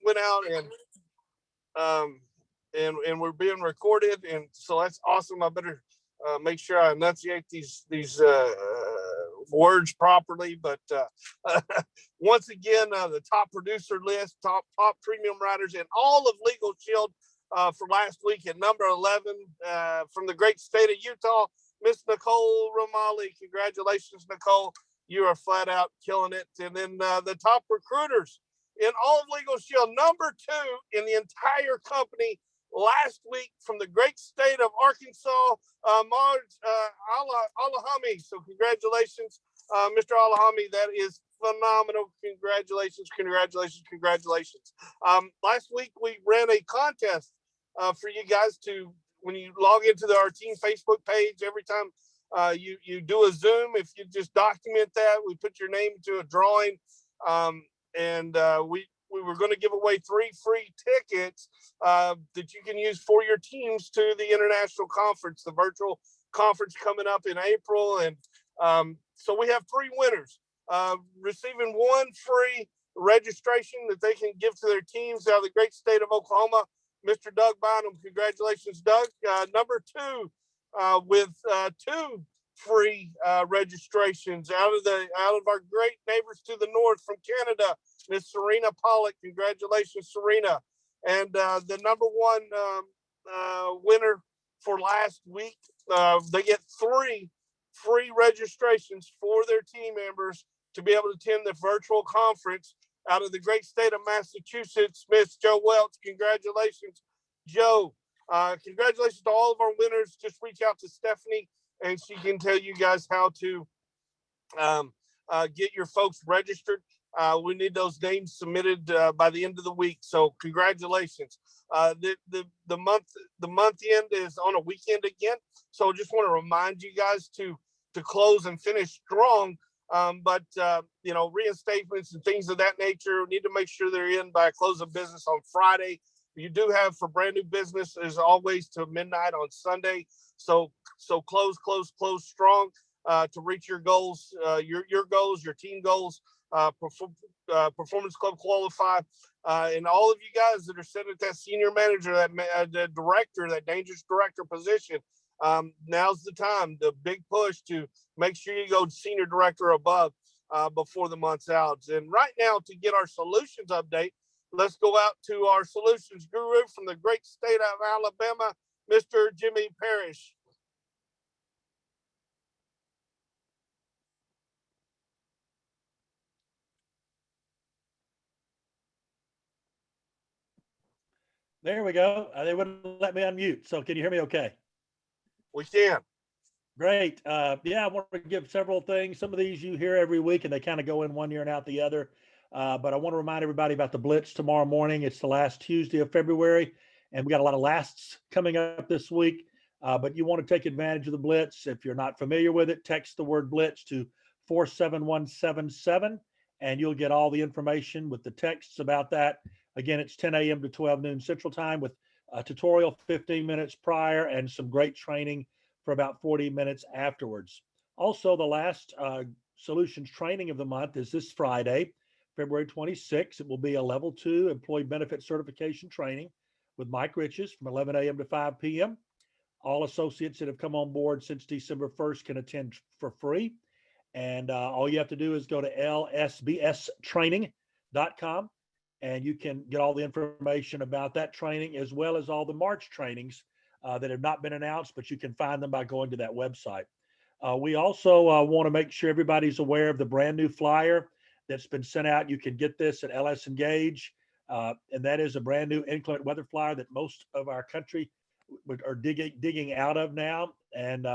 went out and we're being recorded, and so that's awesome. I better make sure I enunciate these words properly. But once again, the top producer list, top premium riders in all of Legal Shield for last week at number 11 from the great state of Utah, Miss Nicole Romali. Congratulations, Nicole. You are flat out killing it. And then the top recruiters in all of Legal Shield, number 2 in the entire company last week from the great state of Arkansas, Marge Alahami. So congratulations, Mr. Alahami. That is phenomenal. Congratulations. Last week we ran a contest for you guys to, when you log into our team Facebook page, every time you do a Zoom, if you just document that, we put your name to a drawing, and we were going to give away 3 free tickets that you can use for your teams to the international conference, the virtual conference coming up in April. And so we have 3 winners receiving 1 free registration that they can give to their teams out of the great state of Oklahoma. Mr. Doug Bynum, congratulations, Doug. Number 2 with 2 free registrations out of our great neighbors to the north from Canada, Miss Serena Pollock. Congratulations, Serena. And the number 1 winner for last week, they get 3 free registrations for their team members to be able to attend the virtual conference out of the great state of Massachusetts, Miss Joe Welch. Congratulations, Joe. Congratulations to all of our winners. Just reach out to Stephanie and she can tell you guys how to get your folks registered. We need those names submitted by the end of the week. So congratulations. The month end is on a weekend again. So just want to remind you guys to close and finish strong. But reinstatements and things of that nature need to make sure they're in by close of business on Friday. You do have for brand new business as always to midnight on Sunday. So close strong to reach your goals, your goals, your team goals, Performance Club qualify, and all of you guys that are sitting at that senior manager, that director, that dangerous director position. Now's the time, the big push to make sure you go senior director above before the month's out. And right now, to get our solutions update, let's go out to our solutions guru from the great state of Alabama, Mr. Jimmy Parrish. There we go. They wouldn't let me unmute. So can you hear me okay? We can. Great. Yeah, I want to give several things. Some of these you hear every week and they kind of go in one ear and out the other. But I want to remind everybody about the Blitz tomorrow morning. It's the last Tuesday of February, and we got a lot of lasts coming up this week. But you want to take advantage of the Blitz. If you're not familiar with it, text the word Blitz to 47177, and you'll get all the information with the texts about that. Again, it's 10 a.m. to 12 noon Central Time with a tutorial 15 minutes prior and some great training for about 40 minutes afterwards. Also, the last solutions training of the month is this Friday, February 26th. It will be a level 2 employee benefit certification training with Mike Riches from 11 a.m. to 5 p.m. All associates that have come on board since December 1st can attend for free. And all you have to do is go to lsbstraining.com and you can get all the information about that training as well as all the March trainings that have not been announced, but you can find them by going to that website. We also want to make sure everybody's aware of the brand new flyer that's been sent out. You can get this at LS Engage, and that is a brand new inclement weather flyer that most of our country are digging out of now, and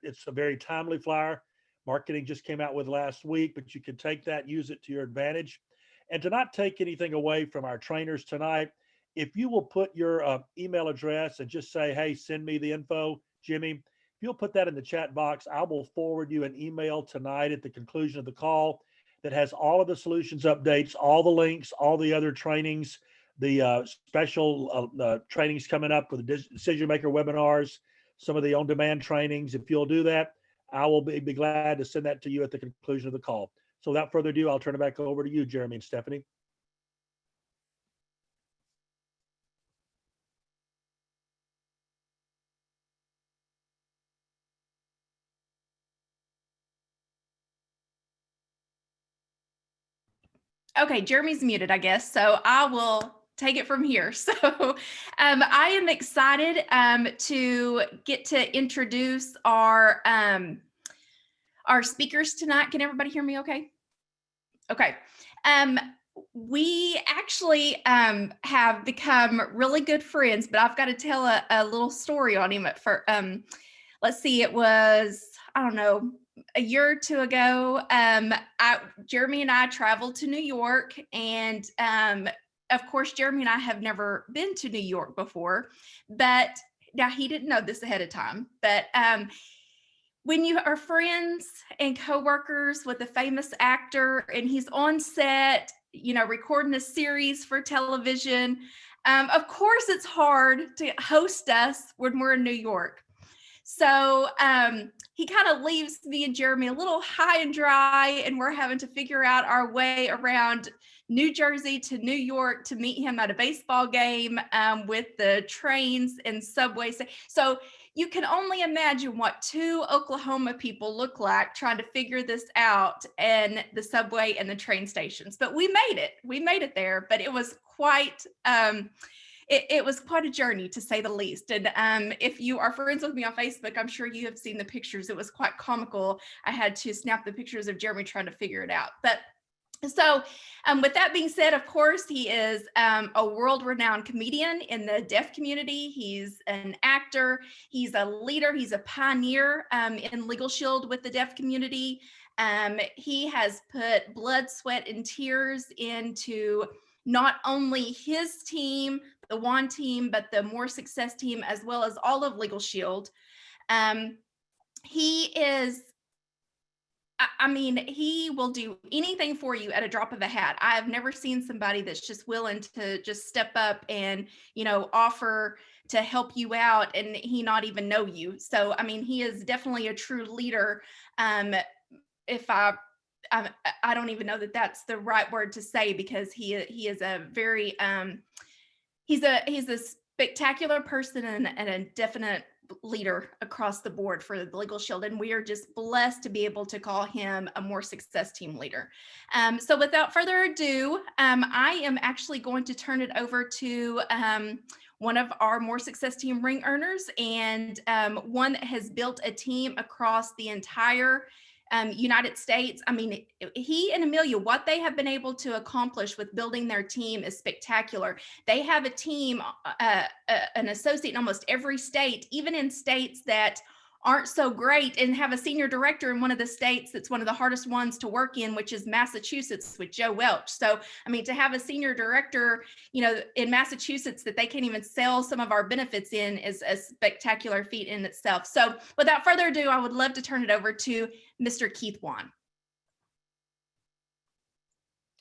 it's a very timely flyer. Marketing just came out with last week, but you can take that, use it to your advantage. And to not take anything away from our trainers tonight, if you will put your email address and just say, hey, send me the info, Jimmy, if you'll put that in the chat box, I will forward you an email tonight at the conclusion of the call that has all of the solutions updates, all the links, all the other trainings, the special trainings coming up with the decision maker webinars, some of the on-demand trainings. If you'll do that, I will be glad to send that to you at the conclusion of the call. So without further ado, I'll turn it back over to you, Jeremy and Stephanie. Okay, Jeremy's muted, I guess, so I will take it from here. So I am excited to get to introduce our speakers tonight. Can everybody hear me okay? Okay. We actually have become really good friends, but I've got to tell a little story on him for let's see, it was, I don't know, a year or two ago. Jeremy and I traveled to New York, and of course, Jeremy and I have never been to New York before, but now he didn't know this ahead of time, but when you are friends and coworkers with a famous actor and he's on set, you know, recording a series for television, of course it's hard to host us when we're in New York. So he kind of leaves me and Jeremy a little high and dry, and we're having to figure out our way around New Jersey to New York to meet him at a baseball game with the trains and subways. So you can only imagine what two Oklahoma people look like trying to figure this out, and the subway and the train stations. But we made it. We made it there, but it was quite it was quite a journey, to say the least. And if you are friends with me on Facebook, I'm sure you have seen the pictures. It was quite comical. I had to snap the pictures of Jeremy trying to figure it out. But so with that being said, of course, he is a world-renowned comedian in the deaf community. He's an actor. He's a leader. He's a pioneer in Legal Shield with the deaf community. He has put blood, sweat, and tears into not only his team, the Wann team, but the More Success team, as well as all of Legal Shield. He is, I mean, he will do anything for you at a drop of a hat. I have never seen somebody that's just willing to just step up and, you know, offer to help you out and he not even know you. So, I mean, he is definitely a true leader. If I don't even know that that's the right word to say, because he is a very he's a spectacular person and a definite leader across the board for the Legal Shield, and we are just blessed to be able to call him a More Success team leader. So without further ado, I am actually going to turn it over to one of our More Success team ring earners, and one that has built a team across the entire United States. I mean, he and Amelia, what they have been able to accomplish with building their team is spectacular. They have a team, an associate in almost every state, even in states that aren't so great, and have a senior director in one of the states that's one of the hardest ones to work in, which is Massachusetts, with Joe Welch. So, I mean, to have a senior director, you know, in Massachusetts that they can't even sell some of our benefits in is a spectacular feat in itself. So without further ado, I would love to turn it over to Mr. Keith Wann.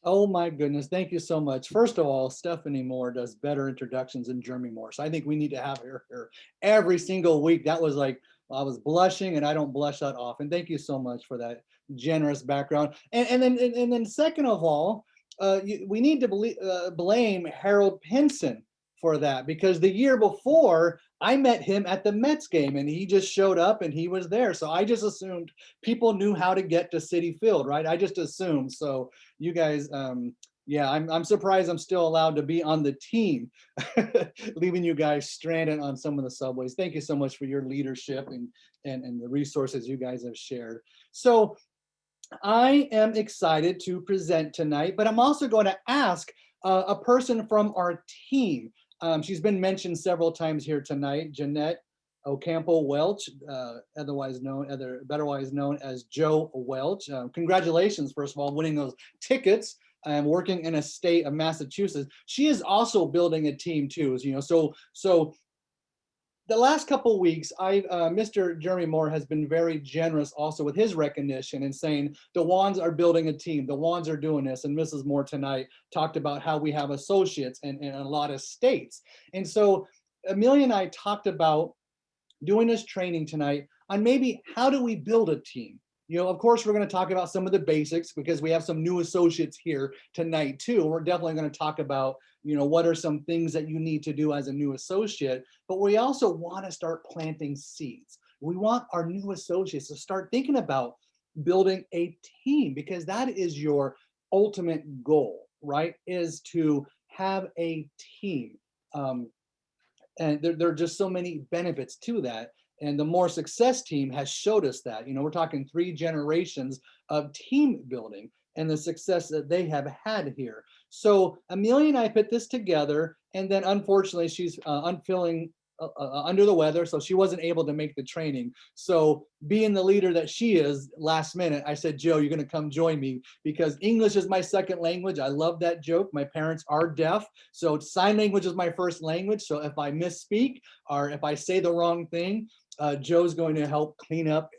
Oh my goodness, thank you so much. First of all, Stephanie Moore does better introductions than Jeremy Moore. So I think we need to have her here every single week. That was like, I was blushing, and I don't blush that often. Thank you so much for that generous background. And then second of all, we need to blame Harold Pinson for that, because the year before I met him at the Mets game and he just showed up and he was there. So I just assumed people knew how to get to Citi Field, right? I just assumed. So you guys, yeah, I'm surprised I'm still allowed to be on the team, leaving you guys stranded on some of the subways. Thank you so much for your leadership and the resources you guys have shared. So I am excited to present tonight, but I'm also going to ask a person from our team. She's been mentioned several times here tonight, Jeanette Ocampo Welch, otherwise known as Joe Welch. Congratulations, first of all, winning those tickets and working in a state of Massachusetts. She is also building a team too, you know. So the last couple of weeks, Mr. Jeremy Moore has been very generous also with his recognition and saying the Wanns are building a team, the Wanns are doing this, and Mrs. Moore tonight talked about how we have associates in a lot of states. And so Amelia and I talked about doing this training tonight on maybe how do we build a team. You know, of course, we're going to talk about some of the basics because we have some new associates here tonight too. We're definitely going to talk about, you know, what are some things that you need to do as a new associate, but we also want to start planting seeds. We want our new associates to start thinking about building a team, because that is your ultimate goal. right, is to have a team. And there are just so many benefits to that. And the More Success team has showed us that. We're talking 3 generations of team building and the success that they have had here. So Amelia and I put this together, and then unfortunately she's under the weather, so she wasn't able to make the training. So being the leader that she is, last minute, I said, Joe, you're gonna come join me because English is my second language. I love that joke. My parents are deaf, so sign language is my first language. So if I misspeak or if I say the wrong thing, Joe's going to help clean up,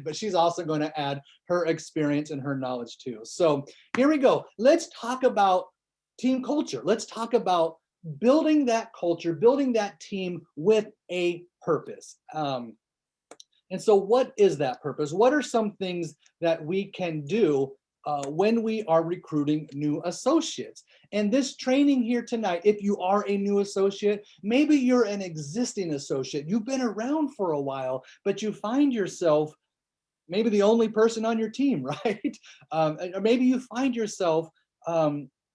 but she's also going to add her experience and her knowledge too. So here we go. Let's talk about team culture. Let's talk about building that culture, building that team with a purpose. And so what is that purpose? What are some things that we can do when we are recruiting new associates? And this training here tonight, if you are a new associate, maybe you're an existing associate, you've been around for a while, but you find yourself maybe the only person on your team, right? Or maybe you find yourself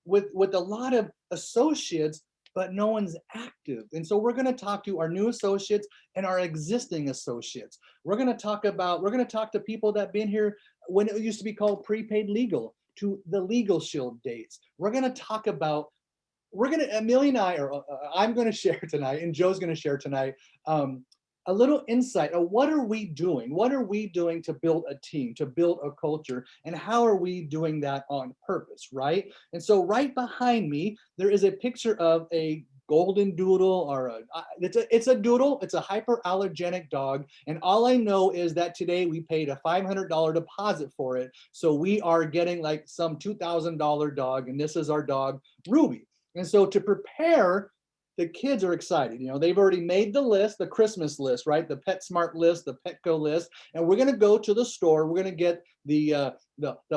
with a lot of associates, but no one's active. And so we're going to talk to our new associates and our existing associates. We're going to talk to people that have been here when it used to be called prepaid legal, to the Legal Shield dates. We're going to talk about, Amelia and I, or I'm going to share tonight, and Joe's going to share tonight, a little insight of what are we doing? What are we doing to build a team, to build a culture, and how are we doing that on purpose, right? And so right behind me, there is a picture of a golden doodle, or it's a doodle. It's a hyperallergenic dog. And all I know is that today we paid a $500 deposit for it. So we are getting like some $2,000 dog, and this is our dog, Ruby. And so to prepare, the kids are excited. They've already made the list, the Christmas list, right? The PetSmart list, the Petco list, and we're going to go to the store. We're going to get the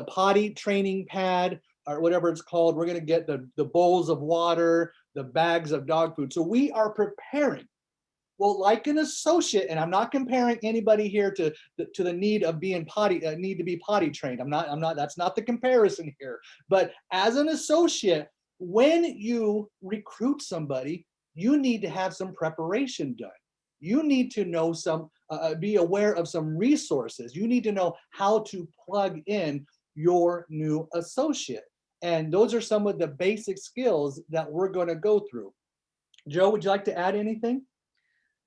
potty training pad, or whatever it's called. We're going to get the bowls of water, the bags of dog food. So we are preparing. Well, like an associate, and I'm not comparing anybody here to the need of being need to be potty trained. I'm not. That's not the comparison here. But as an associate, when you recruit somebody, you need to have some preparation done. You need to know be aware of some resources. You need to know how to plug in your new associate. And those are some of the basic skills that we're going to go through. Joe, would you like to add anything?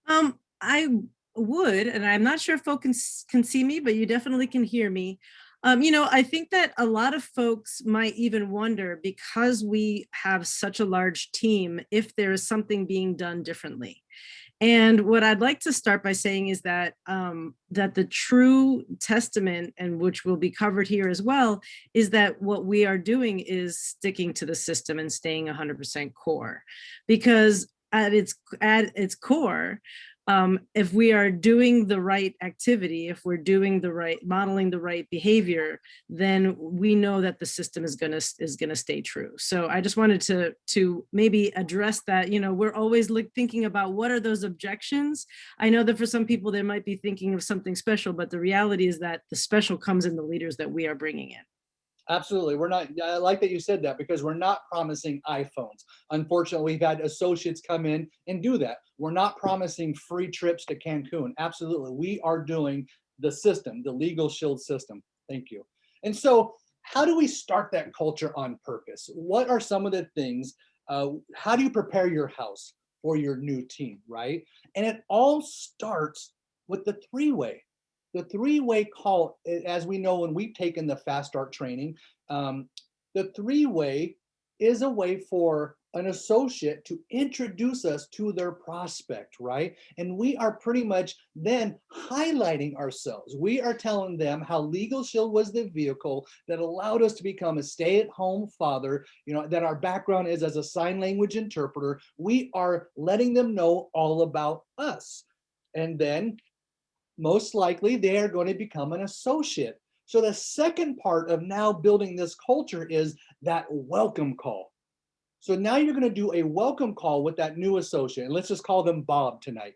I would, and I'm not sure if folks can see me, but you definitely can hear me. I think that a lot of folks might even wonder, because we have such a large team, if there is something being done differently. And what I'd like to start by saying is that that the true testament, and which will be covered here as well, is that what we are doing is sticking to the system and staying 100% core. Because at its core, if we are doing the right activity, if we're modeling the right behavior, then we know that the system is gonna stay true. So I just wanted to maybe address that. We're always thinking about what are those objections. I know that for some people they might be thinking of something special, but the reality is that the special comes in the leaders that we are bringing in. Absolutely. I like that you said that, because we're not promising iPhones. Unfortunately, we've had associates come in and do that. We're not promising free trips to Cancun. Absolutely. We are doing the system, the Legal Shield system. Thank you. And so how do we start that culture on purpose? What are some of the things? How do you prepare your house for your new team, right? And it all starts with the 3-way. The 3-way call, as we know when we've taken the Fast Start training, the 3-way is a way for an associate to introduce us to their prospect, right? And we are pretty much then highlighting ourselves. We are telling them how Legal Shield was the vehicle that allowed us to become a stay-at-home father, that our background is as a sign language interpreter. We are letting them know all about us. And then most likely they are going to become an associate. So the second part of now building this culture is that welcome call. So now you're going to do a welcome call with that new associate. And let's just call them Bob tonight.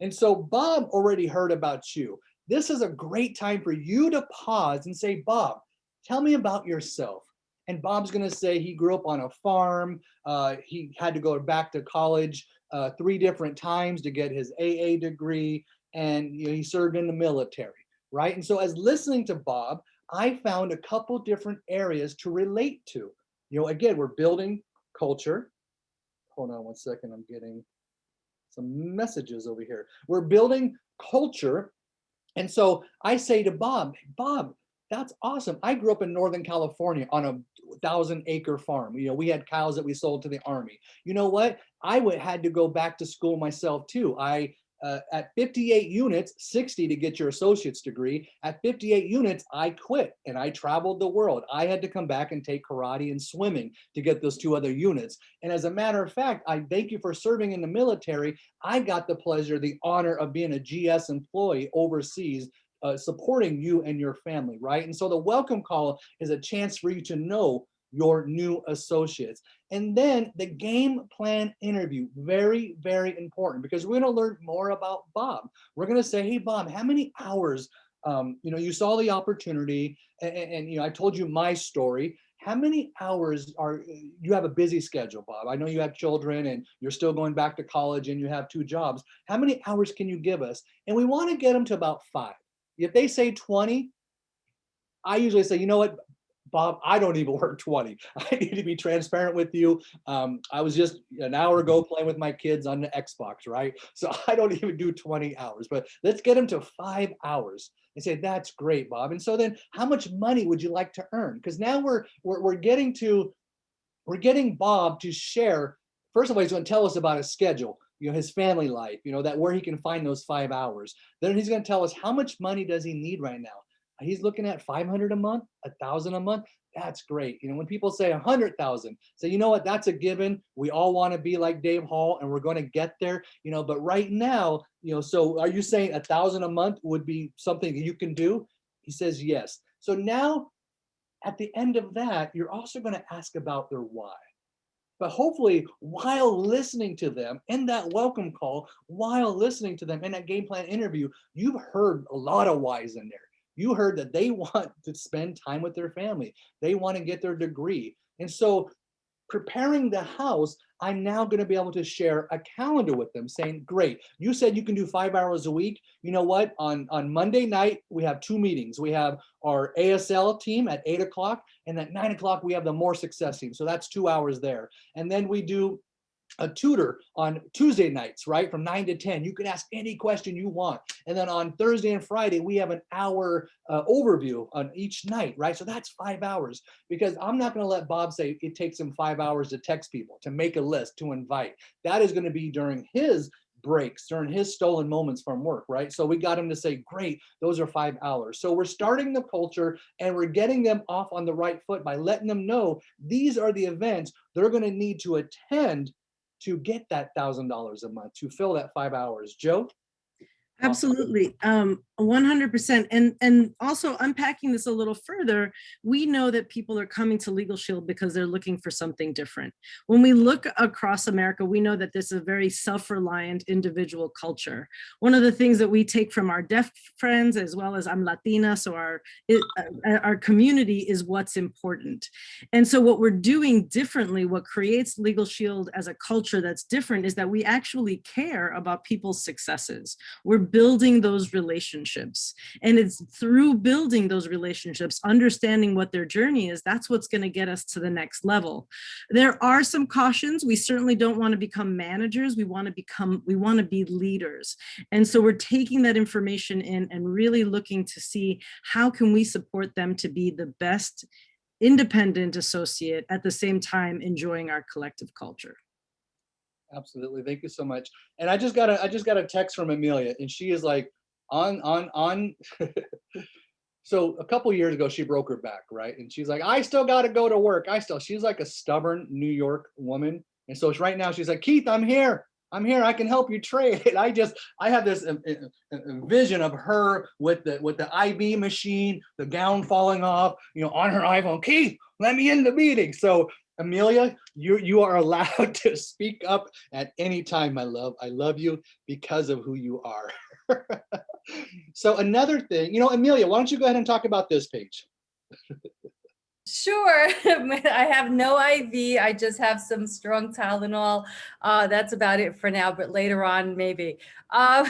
And so Bob already heard about you. This is a great time for you to pause and say, Bob, tell me about yourself. And Bob's going to say he grew up on a farm. He had to go back to college 3 different times to get his AA degree. And he served in the military, right? And so as listening to Bob, I found a couple different areas to relate to. Again, we're building culture. Hold on one second. I'm getting some messages over here. We're building culture. And so I say to Bob, Bob, that's awesome. I grew up in Northern California on a 1,000-acre farm. We had cows that we sold to the Army. You know what? I had to go back to school myself too. At 58 units, 60 to get your associate's degree. At 58 units, I quit and I traveled the world. I had to come back and take karate and swimming to get those 2 other units. And as a matter of fact, I thank you for serving in the military. I got the pleasure, the honor of being a GS employee overseas, supporting you and your family, right? And so the welcome call is a chance for you to know your new associates. And then the game plan interview, very, very important, because we're going to learn more about Bob. We're going to say, hey, Bob, how many hours, you saw the opportunity and I told you my story. How many hours you have a busy schedule, Bob? I know you have children and you're still going back to college and you have 2 jobs. How many hours can you give us? And we want to get them to about 5. If they say 20, I usually say, you know what, Bob, I don't even work 20. I need to be transparent with you. I was just an hour ago playing with my kids on the Xbox, right? So I don't even do 20 hours, but let's get them to 5 hours and say, that's great, Bob. And so then how much money would you like to earn? Because now we're getting Bob to share. First of all, he's going to tell us about his schedule, his family life, that where he can find those 5 hours. Then he's going to tell us how much money does he need right now. He's looking at 500 a month, 1,000 a month. That's great. When people say 100,000, say, you know what, that's a given. We all want to be like Dave Hall and we're going to get there, but right now, so are you saying 1,000 a month would be something that you can do? He says, yes. So now at the end of that, you're also going to ask about their why. But hopefully, while listening to them in that welcome call, while listening to them in that game plan interview, you've heard a lot of whys in there. You heard that they want to spend time with their family. They want to get their degree. And so preparing the house, I'm now going to be able to share a calendar with them saying, great, you said you can do 5 hours a week. You know what? On Monday night, we have 2 meetings. We have our ASL team at 8 o'clock, and at 9 o'clock, we have the More Success team. So that's 2 hours there. And then we do a tutor on Tuesday nights, right? From 9 to 10. You can ask any question you want. And then on Thursday and Friday, we have an hour overview on each night, right? So that's 5 hours, because I'm not going to let Bob say it takes him 5 hours to text people, to make a list, to invite. That is going to be during his breaks, during his stolen moments from work, right? So we got him to say, great, those are 5 hours. So we're starting the culture and we're getting them off on the right foot by letting them know these are the events they're going to need to attend to get that $1,000 a month, to fill that 5 hours. Joe? Absolutely, 100%. And also unpacking this a little further, we know that people are coming to Legal Shield because they're looking for something different. When we look across America, we know that this is a very self-reliant individual culture. One of the things that we take from our deaf friends, as well as I'm Latina, so our community is what's important. And so what we're doing differently, what creates Legal Shield as a culture that's different, is that we actually care about people's successes. We're building those relationships. And it's through building those relationships, understanding what their journey is, that's what's going to get us to the next level. There are some cautions. We certainly don't want to become managers. We want to be leaders. And so we're taking that information in and really looking to see how can we support them to be the best independent associate at the same time enjoying our collective culture. Absolutely. Thank you so much. And I just got a text from Amelia, and she is like on so a couple years ago she broke her back, right? And she's like, I still got to go to work. She's like a stubborn New York woman. And so right now she's like, Keith, I'm here. I can help you trade. And I have this vision of her with the IV machine, the gown falling off, on her iPhone. Keith, let me in the meeting. So Amelia, you are allowed to speak up at any time, my love. I love you because of who you are. So another thing, Amelia, why don't you go ahead and talk about this page? Sure. I have no IV. I just have some strong Tylenol. That's about it for now, but later on, maybe. Uh,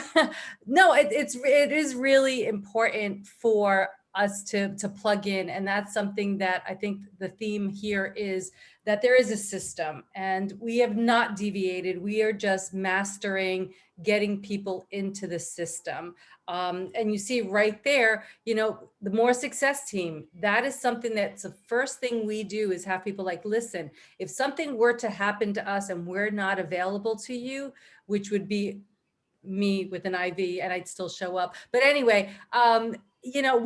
no, it is really important for us to plug in. And that's something that I think the theme here is that there is a system and we have not deviated. We are just mastering getting people into the system. And you see right there, you know, the More Success team, that is something that's the first thing we do is have people like, listen, if something were to happen to us and we're not available to you, which would be me with an IV and I'd still show up. But anyway, you know,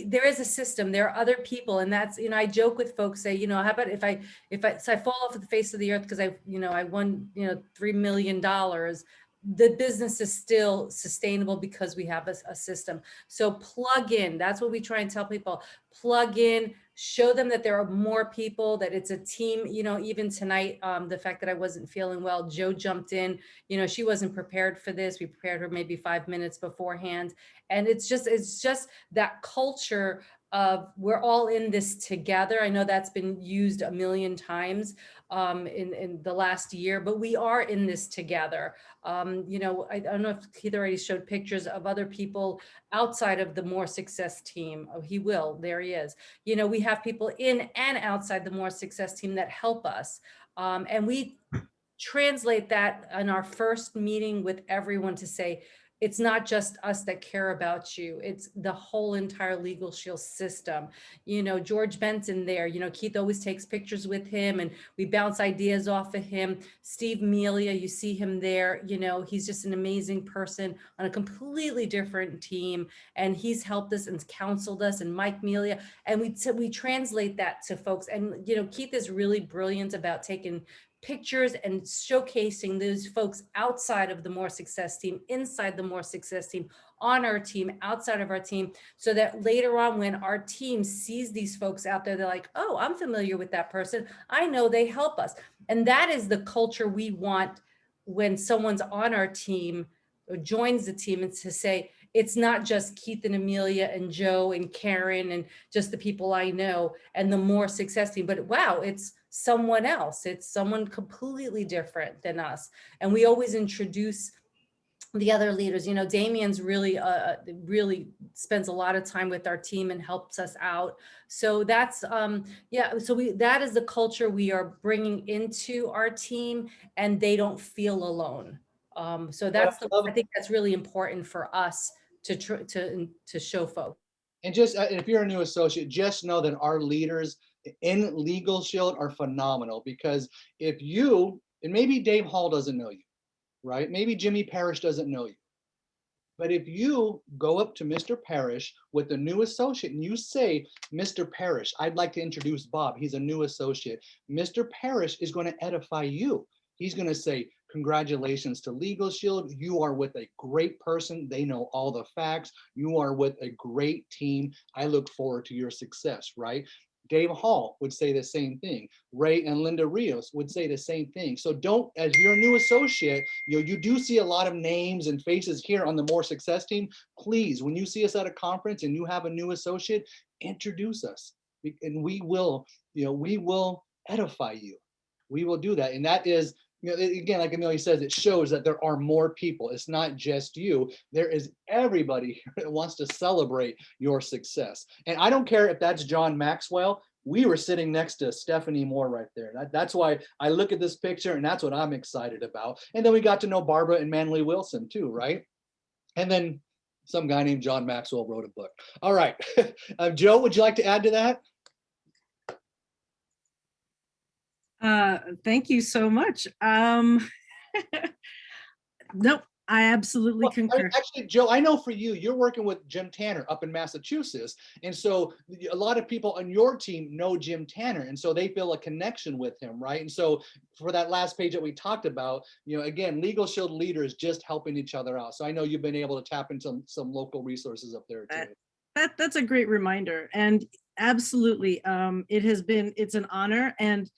there is a system, there are other people. And that's, you know, I joke with folks say, you know, how about if I fall off of the face of the earth because I won, you know, $3 million, the business is still sustainable because we have a system. So plug in, that's what we try and tell people, plug in, show them that there are more people, that it's a team. You know, even tonight, the fact that I wasn't feeling well, Joe jumped in, you know, she wasn't prepared for this. We prepared her maybe 5 minutes beforehand. And it's just that culture of we're all in this together. I know that's been used a million times in the last year, but we are in this together. You know, I don't know if Keith already showed pictures of other people outside of the More Success team. Oh, he will, there he is. You know, we have people in and outside the More Success team that help us. And we translate that in our first meeting with everyone to say, it's not just us that care about you. It's the whole entire Legal Shield system. You know, George Benson there, you know, Keith always takes pictures with him and we bounce ideas off of him. Steve Melia, you see him there, you know, he's just an amazing person on a completely different team. And he's helped us and counseled us, and Mike Melia. And we translate that to folks. And, you know, Keith is really brilliant about taking pictures and showcasing those folks outside of the More Success team, inside the More Success team, on our team, outside of our team, so that later on when our team sees these folks out there, they're like, oh, I'm familiar with that person. I know they help us. And that is the culture we want when someone's on our team or joins the team, and to say, it's not just Keith and Amelia and Joe and Karen and just the people I know and the More Success team, but wow, it's someone else. It's someone completely different than us. And we always introduce the other leaders. You know, Damien's really spends a lot of time with our team and helps us out. So that's yeah, so that is the culture we are bringing into our team, and they don't feel alone. So that's I think that's really important for us to show folks. And just if you're a new associate, just know that our leaders in Legal Shield are phenomenal, because if you, and maybe Dave Hall doesn't know you, right? Maybe Jimmy Parrish doesn't know you. But if you go up to Mr. Parrish with a new associate and you say, Mr. Parrish, I'd like to introduce Bob. He's a new associate. Mr. Parrish is going to edify you. He's going to say, congratulations to Legal Shield. You are with a great person. They know all the facts. You are with a great team. I look forward to your success, right? Dave Hall would say the same thing. Ray and Linda Rios would say the same thing. So don't, as you're a new associate, you do see a lot of names and faces here on the More Success team. Please, when you see us at a conference and you have a new associate, introduce us, and we will edify you. We will do that. And that is, again, like Amelia says, it shows that there are more people. It's not just you. There is everybody here that wants to celebrate your success. And I don't care if that's John Maxwell. We were sitting next to Stephanie Moore right there. That's why I look at this picture, and that's what I'm excited about. And then we got to know Barbara and Manley Wilson too, right? And then some guy named John Maxwell wrote a book. All right. Joe, would you like to add to that? Thank you so much. Nope, I absolutely concur. Actually, Joe, I know for you, you're working with Jim Tanner up in Massachusetts. And so a lot of people on your team know Jim Tanner. And so they feel a connection with him, right? And so for that last page that we talked about, again, Legal Shield leaders just helping each other out. So I know you've been able to tap into some local resources up there too. That's a great reminder. And absolutely, it's an honor. And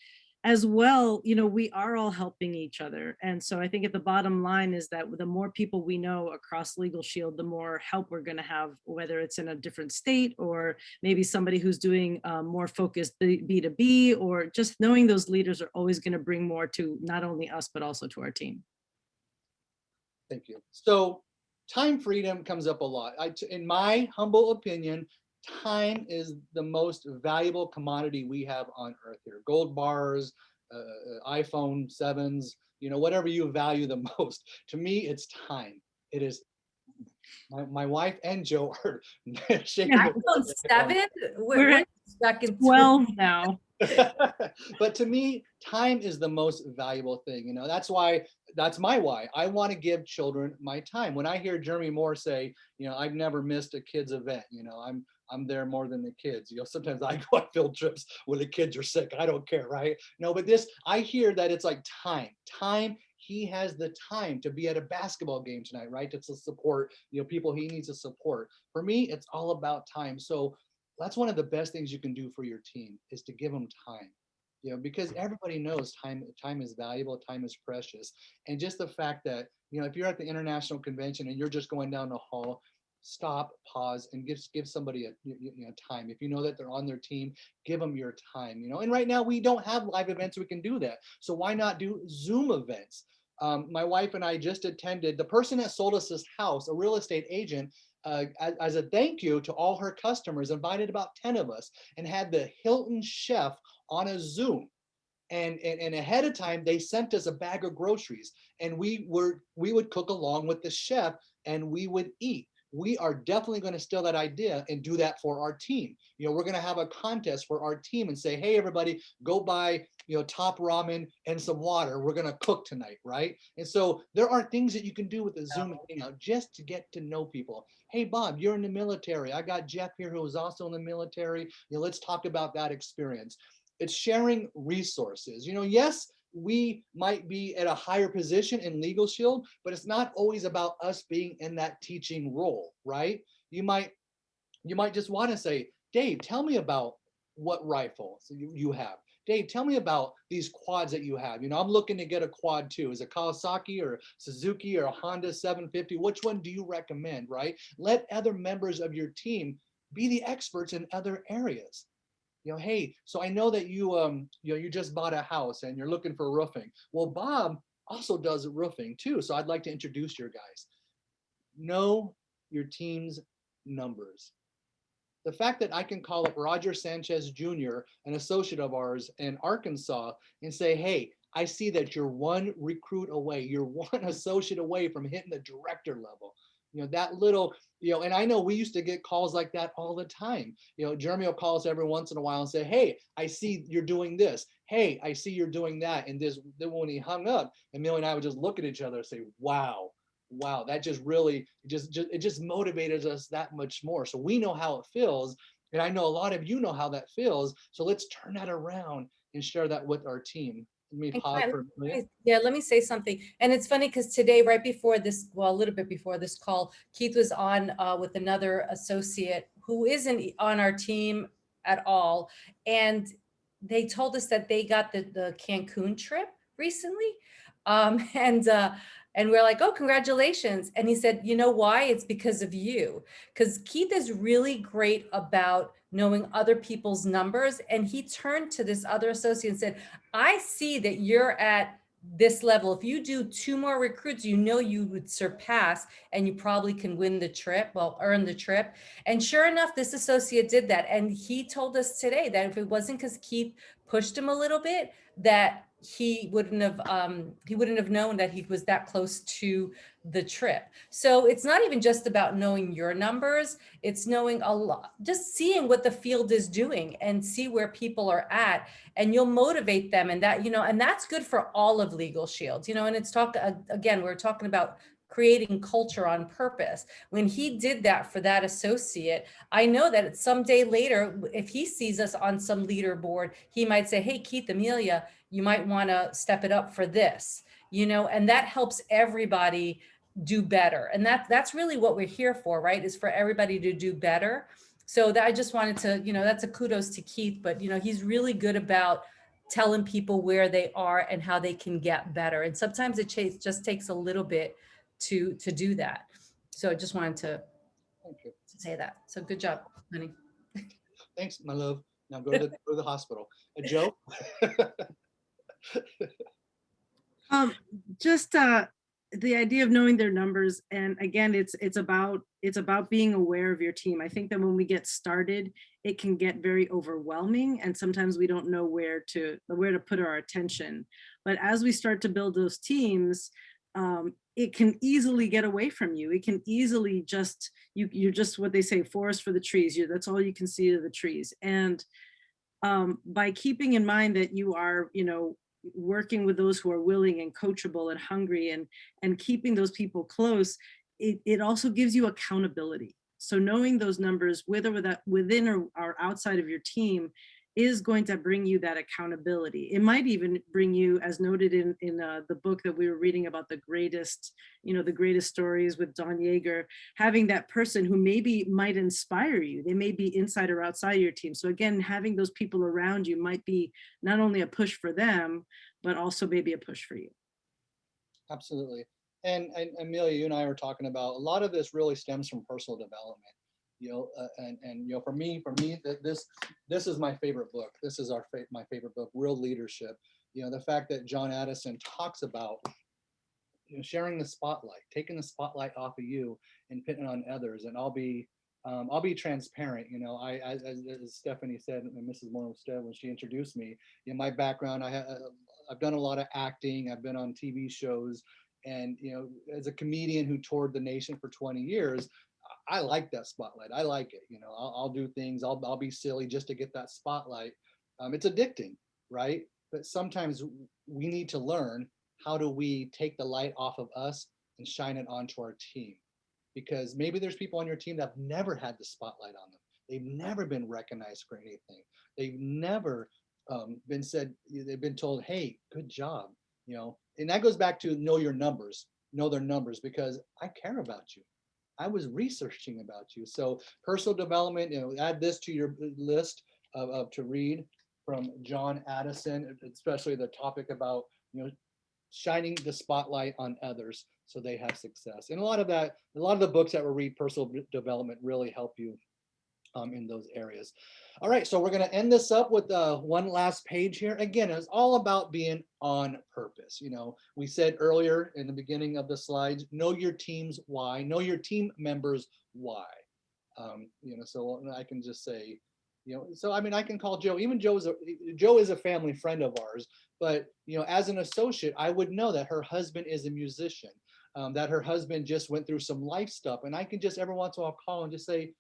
as well, we are all helping each other. And so I think at the bottom line is that the more people we know across Legal Shield, the more help we're going to have, whether it's in a different state or maybe somebody who's doing more focused B2B, or just knowing those leaders are always going to bring more to not only us, but also to our team. Thank you. So time freedom comes up a lot. In my humble opinion, time is the most valuable commodity we have on earth here. Gold bars, iPhone 7s, whatever you value the most. To me, it's time. It is. My wife and Joe are shaking. Yeah. iPhone 7? We're at back in 12 now. But to me, time is the most valuable thing. That's my why. I want to give children my time. When I hear Jeremy Moore say, I've never missed a kid's event, I'm there more than the kids. Sometimes I go on field trips when the kids are sick. I don't care, right? No, but I hear that it's like time. He has the time to be at a basketball game tonight, right? To support, people he needs to support. For me, it's all about time. So that's one of the best things you can do for your team, is to give them time. Because everybody knows time is valuable, time is precious. And just the fact that, if you're at the international convention and you're just going down the hall, stop, pause, and give somebody time. If you know that they're on their team, give them your time. And right now we don't have live events, we can do that. So why not do Zoom events? My wife and I just attended, the person that sold us this house, a real estate agent, as a thank you to all her customers, invited about 10 of us and had the Hilton chef on a Zoom. And ahead of time, they sent us a bag of groceries, and we would cook along with the chef and we would eat. We are definitely going to steal that idea and do that for our team. We're going to have a contest for our team and say, hey, everybody, go buy, top ramen and some water. We're going to cook tonight, right? And so there are things that you can do with the Zoom hangout just to get to know people. Hey, Bob, you're in the military. I got Jeff here who is also in the military. Let's talk about that experience. It's sharing resources. Yes, we might be at a higher position in Legal Shield, but it's not always about us being in that teaching role, right? You might just want to say, Dave, tell me about what rifles you have. Dave, tell me about these quads that you have. I'm looking to get a quad too. Is it Kawasaki or Suzuki or a Honda 750? Which one do you recommend, right? Let other members of your team be the experts in other areas. Hey, so I know that you just bought a house and you're looking for roofing. Well, Bob also does roofing too. So I'd like to introduce your guys. Know your team's numbers. The fact that I can call up Roger Sanchez Jr., an associate of ours in Arkansas, and say, hey, I see that you're one recruit away, you're one associate away from hitting the director level. That little, and I know we used to get calls like that all the time. Jeremy will call us every once in a while and say, hey, I see you're doing this. Hey, I see you're doing that. And then when he hung up, Emilio and I would just look at each other and say, wow, that just really, it just motivated us that much more. So we know how it feels. And I know a lot of you know how that feels. So let's turn that around and share that with our team. Let me pause for a minute. Yeah, let me say something. And it's funny because today, right before this, well, a little bit before this call, Keith was on with another associate who isn't on our team at all. And they told us that they got the Cancun trip recently. And we're like, oh, congratulations. And he said, you know why? It's because of you. Because Keith is really great about knowing other people's numbers. And he turned to this other associate and said, I see that you're at this level. If you do 2 more recruits, you would surpass and you probably can win the trip, earn the trip. And sure enough, this associate did that. And he told us today that if it wasn't because Keith pushed him a little bit, that he wouldn't have known that he was that close to the trip. So it's not even just about knowing your numbers, it's knowing a lot, just seeing what the field is doing and see where people are at, and you'll motivate them. And that, and that's good for all of Legal Shield, and it's again, we're talking about creating culture on purpose. When he did that for that associate, I know that someday later, if he sees us on some leaderboard, he might say, hey, Keith, Amelia, you might want to step it up for this, and that helps everybody do better. And that's really what we're here for, right? Is for everybody to do better. So that I just wanted to, that's a kudos to Keith, but he's really good about telling people where they are and how they can get better. And sometimes it just takes a little bit to do that. So I just wanted Thank you. to say that. So good job, honey. Thanks, my love. Now go to the hospital. Joe? Just the idea of knowing their numbers, and again, it's about being aware of your team. I think that when we get started, it can get very overwhelming, and sometimes we don't know where to put our attention. But as we start to build those teams, it can easily get away from you. It can easily just you're just what they say, forest for the trees. That's all you can see of the trees. And by keeping in mind that you are, working with those who are willing and coachable and hungry, and keeping those people close, it also gives you accountability. So knowing those numbers, within or outside of your team, is going to bring you that accountability. It might even bring you, as noted in the book that we were reading about, the greatest stories with Don Yeager, having that person who maybe might inspire you. They may be inside or outside your team. So again, having those people around you might be not only a push for them, but also maybe a push for you. Absolutely. And Amelia, you and I were talking about a lot of this really stems from personal development. For me, this is my favorite book. This is my favorite book, Real Leadership. The fact that John Addison talks about sharing the spotlight, taking the spotlight off of you and putting it on others. And I'll be transparent. As Stephanie said, and Mrs. Morrow said when she introduced me, my background, I've done a lot of acting. I've been on TV shows, and as a comedian who toured the nation for 20 years. I like that spotlight. I like it. I'll do things. I'll be silly just to get that spotlight. It's addicting, right? But sometimes we need to learn, how do we take the light off of us and shine it onto our team? Because maybe there's people on your team that have never had the spotlight on them. They've never been recognized for anything. They've never they've been told, hey, good job. And that goes back to know your numbers, know their numbers, because I care about you. I was researching about you. So personal development, add this to your list of to read from John Addison, especially the topic about, shining the spotlight on others so they have success. And a lot of the books that we read, personal development, really help you in those areas. All right, so we're going to end this up with one last page here. Again, it's all about being on purpose. We said earlier in the beginning of the slides, know your team's why, know your team members' why. So I can just say, I can call Joe. Even Joe is a family friend of ours. But as an associate, I would know that her husband is a musician, that her husband just went through some life stuff, and I can just every once in a while call and just say,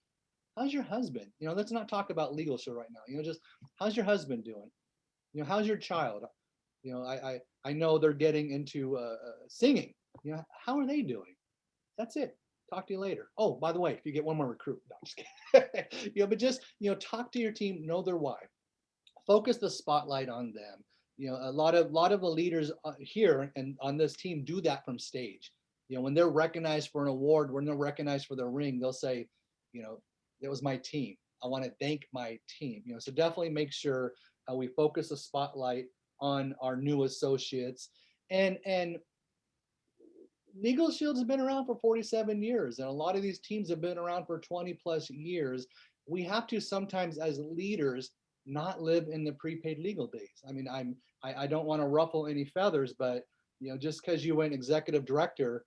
how's your husband? Let's not talk about legal shit right now. Just how's your husband doing? How's your child? I know they're getting into singing. How are they doing? That's it. Talk to you later. Oh, by the way, if you get one more recruit, no, I'm just kidding. But just talk to your team, know their why. Focus the spotlight on them. A lot of the leaders here and on this team do that from stage. When they're recognized for an award, when they're recognized for their ring, they'll say, it was my team. I want to thank my team. So definitely make sure we focus the spotlight on our new associates. And Legal Shields have been around for 47 years, and a lot of these teams have been around for 20 plus years. We have to sometimes, as leaders, not live in the prepaid legal days. I don't want to ruffle any feathers, but just because you went executive director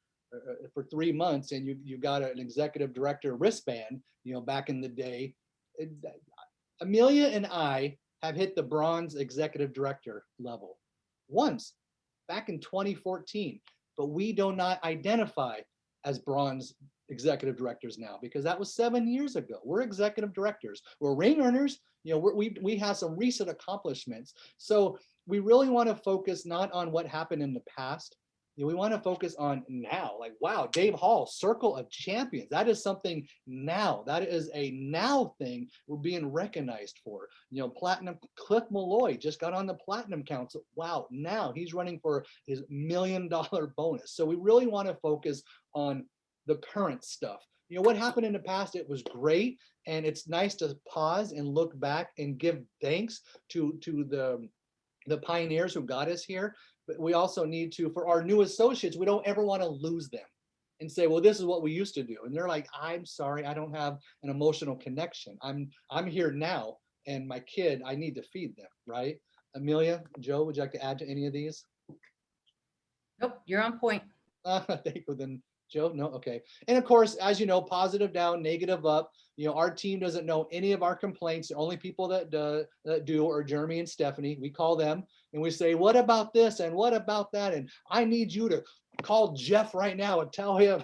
for 3 months and you got an executive director wristband, back in the day, Amelia and I have hit the bronze executive director level once back in 2014, but we do not identify as bronze executive directors now because that was 7 years ago. We're executive directors. We're ring earners. We have some recent accomplishments. So we really want to focus not on what happened in the past. We want to focus on now. Like, wow, Dave Hall, Circle of Champions. That is something now. That is a now thing we're being recognized for. Platinum, Cliff Malloy just got on the Platinum Council. Wow, now he's running for his $1 million bonus. So we really want to focus on the current stuff. What happened in the past, it was great. And it's nice to pause and look back and give thanks to the the pioneers who got us here, but we also need to, for our new associates, we don't ever want to lose them and say, well, this is what we used to do. And they're like, I'm sorry, I don't have an emotional connection. I'm here now, and my kid, I need to feed them, right? Amelia, Joe, would you like to add to any of these? Nope, you're on point. Thank you. Then Joe, no, okay. And of course, as you know, positive down, negative up. You know, our team doesn't know any of our complaints. The only people that do are Jeremy and Stephanie. We call them and we say, what about this and what about that? And I need you to call Jeff right now and tell him,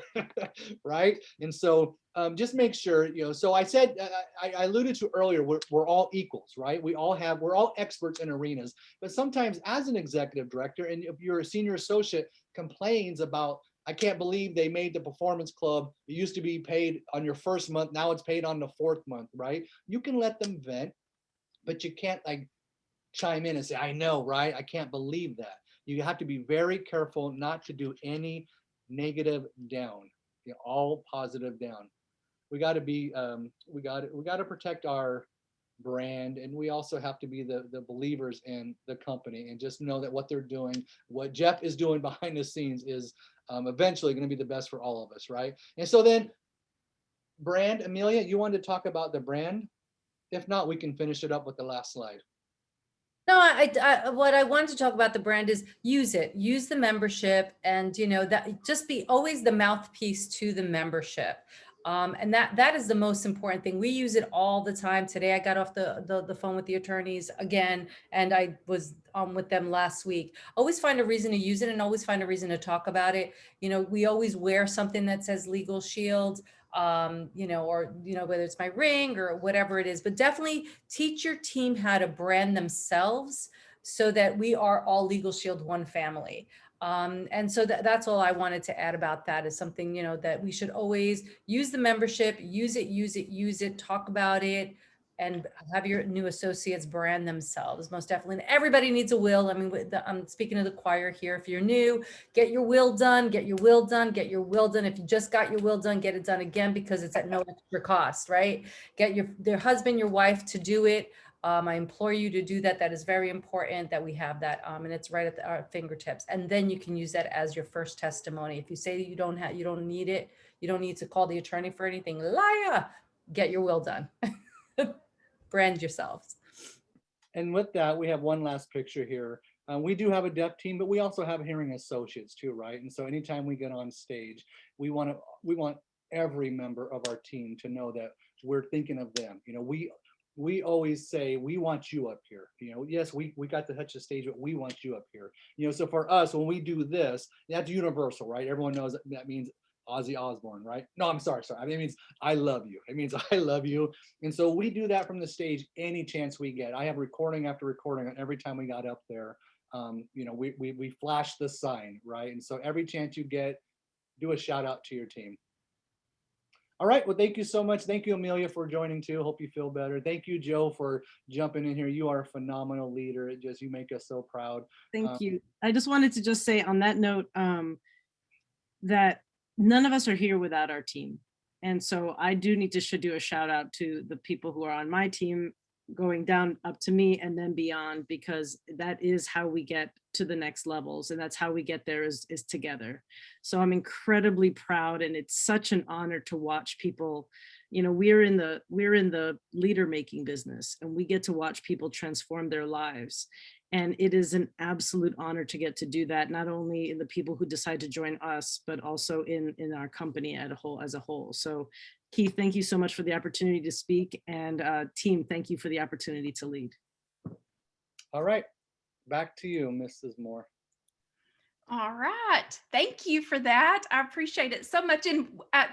right? And so just make sure, you know, so I said, I alluded to earlier, we're all equals, right? We're all experts in arenas, but sometimes as an executive director, and if you're a senior associate complains about, I can't believe they made the performance club. It used to be paid on your first month. Now it's paid on the fourth month, right? You can let them vent, but you can't like chime in and say, I know, right? I can't believe that. You have to be very careful not to do any negative down, you know, all positive down. We got to be, we got to protect our brand, and we also have to be the believers in the company and just know that what they're doing, what Jeff is doing behind the scenes is eventually going to be the best for all of us, right? And so then brand, Amelia, you wanted to talk about the brand? If not, we can finish it up with the last slide. No, what I want to talk about the brand is use it, use the membership, and you know that just be always the mouthpiece to the membership. And that is the most important thing. We use it all the time. Today I got off the phone with the attorneys again, and I was with them last week. Always find a reason to use it, and always find a reason to talk about it. You know, we always wear something that says Legal Shield, you know, or, you know, whether it's my ring or whatever it is, but definitely teach your team how to brand themselves so that we are all Legal Shield one family. And so that's all I wanted to add about that is something, you know, that we should always use the membership, use it, talk about it, and have your new associates brand themselves. Most definitely. And everybody needs a will. I mean, I'm speaking to the choir here. If you're new, get your will done, get your will done, get your will done. If you just got your will done, get it done again because it's at no extra cost, right? Get their husband, your wife to do it. I implore you to do that. That is very important that we have that, and it's right at our fingertips. And then you can use that as your first testimony. If you say that you don't need it, you don't need to call the attorney for anything. Liar, get your will done. Brand yourselves. And with that, we have one last picture here. We do have a deaf team, but we also have hearing associates too, right? And so anytime we get on stage, we want every member of our team to know that we're thinking of them. You know, we always say, we want you up here. You know, yes, we got to touch the stage, but we want you up here. You know, so for us, when we do this, that's universal, right? Everyone knows that means Ozzy Osbourne, right? No, I'm sorry. I mean, it means I love you. It means I love you. And so we do that from the stage any chance we get. I have recording after recording on every time we got up there. You know, we flash the sign, right? And so every chance you get, do a shout out to your team. All right. Well, thank you so much. Thank you, Amelia, for joining too. Hope you feel better. Thank you, Joe, for jumping in here. You are a phenomenal leader. You make us so proud. Thank you. I just wanted to just say on that note that none of us are here without our team. And so I do need to do a shout out to the people who are on my team, going down up to me and then beyond, because that is how we get to the next levels, and that's how we get there is together. So I'm incredibly proud, and it's such an honor to watch people. You know, we're in the leader making business, and we get to watch people transform their lives. And it is an absolute honor to get to do that, not only in the people who decide to join us, but also in our company as a whole. So Keith, thank you so much for the opportunity to speak, and team, thank you for the opportunity to lead. All right, back to you, Mrs. Moore. All right. Thank you for that. I appreciate it so much. And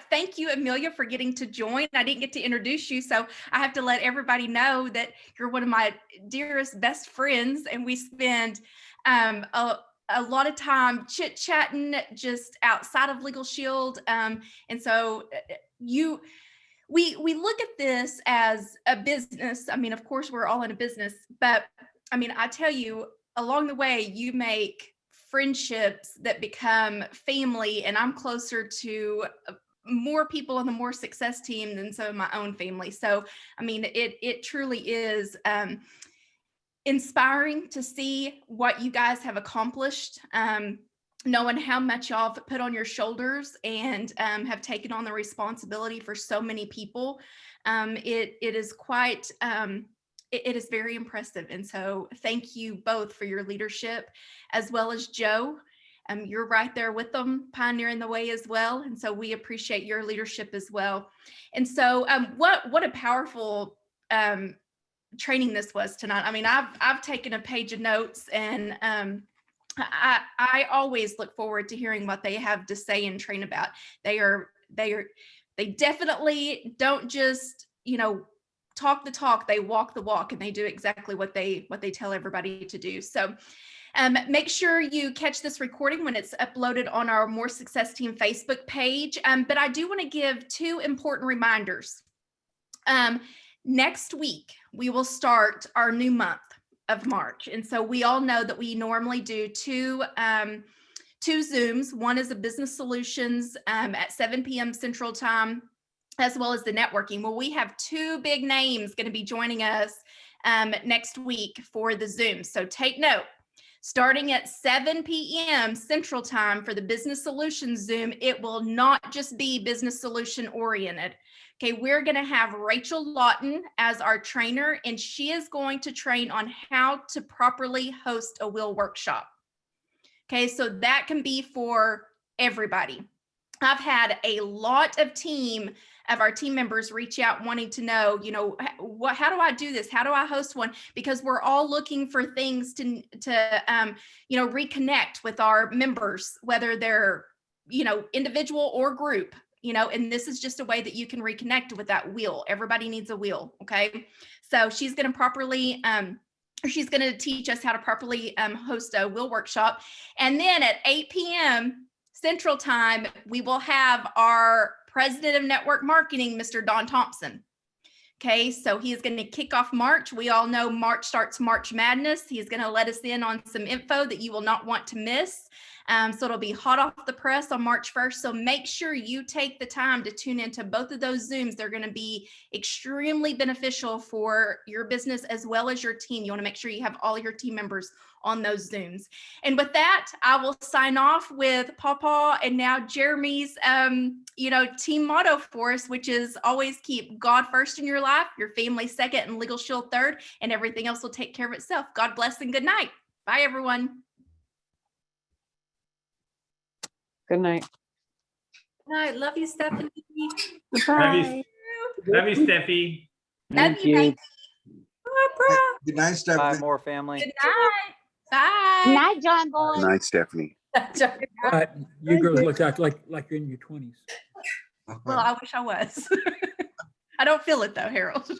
thank you, Amelia, for getting to join. I didn't get to introduce you, so I have to let everybody know that you're one of my dearest, best friends, and we spend a lot of time chit-chatting just outside of Legal Shield. And so we look at this as a business. I mean, of course, we're all in a business, but I mean, I tell you, along the way, you make friendships that become family, and I'm closer to more people on the More Success team than some of my own family. So, I mean, it truly is. inspiring to see what you guys have accomplished, knowing how much y'all have put on your shoulders and have taken on the responsibility for so many people. It is quite, it is very impressive. And so thank you both for your leadership, as well as Joe. You're right there with them, pioneering the way as well. And so we appreciate your leadership as well. And so what a powerful training this was tonight. I mean, I've taken a page of notes, and I always look forward to hearing what they have to say and train about. They definitely don't just, talk the talk, they walk the walk, and they do exactly what they tell everybody to do. So make sure you catch this recording when it's uploaded on our More Success Team Facebook page. But I do want to give 2 important reminders. Next week, we will start our new month of March. And so we all know that we normally do two Zooms. One is a business solutions at 7 p.m. Central Time, as well as the networking. Well, we have 2 big names going to be joining us next week for the Zoom. So take note. Starting at 7 p.m. Central Time for the Business Solutions Zoom, it will not just be business solution oriented. Okay, we're going to have Rachel Lawton as our trainer, and she is going to train on how to properly host a will workshop. Okay, so that can be for everybody. I've had a lot of our team members reach out wanting to know, how do I do this? How do I host one? Because we're all looking for things to reconnect with our members, whether they're, individual or group, and this is just a way that you can reconnect with that wheel. Everybody needs a wheel. Okay. So she's going to properly, she's going to teach us how to properly host a will workshop. And then at 8 p.m. Central Time, we will have our President of Network Marketing, Mr. Don Thompson. Okay, so he is going to kick off March. We all know March starts March Madness. He's going to let us in on some info that you will not want to miss. So it'll be hot off the press on March 1st. So make sure you take the time to tune into both of those Zooms. They're going to be extremely beneficial for your business as well as your team. You want to make sure you have all your team members on those Zooms. And with that, I will sign off with Pawpaw and now Jeremy's, team motto for us, which is always keep God first in your life, your family second, and Legal Shield third, and everything else will take care of itself. God bless and good night. Bye, everyone. Good night. Good night. Love you, Stephanie. Bye. Love you, Steffi. Thank you. Good night, Bye, Stephanie. more family. Good night. Bye. Good night, John Boy. Good night, Stephanie. You girls look like you're in your 20s. Well, I wish I was. I don't feel it though, Harold.